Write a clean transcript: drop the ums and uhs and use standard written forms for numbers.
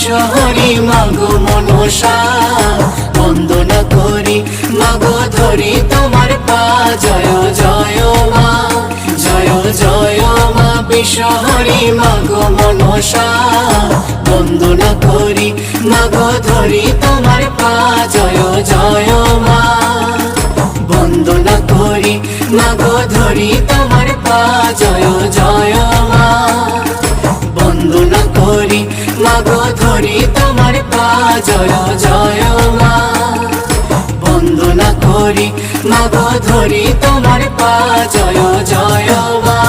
বিশ্বহরি মাগো মনসা বন্দনা করি মাগো ধরি তোমার পা জয় জয় মা জয় জয় মা বিশ্বহরি মাগো মনসা বন্দনা করি মাগো ধরি তোমার পা জয় জয় মা বন্দনা করি মাগো ধরি তোমার পা জয় জয় মা বন্দনা করি মাগো ধরি তোমার পা জয় জয় মা বন্দনা করি মাগো ধরি তোমার পা জয় জয় মা।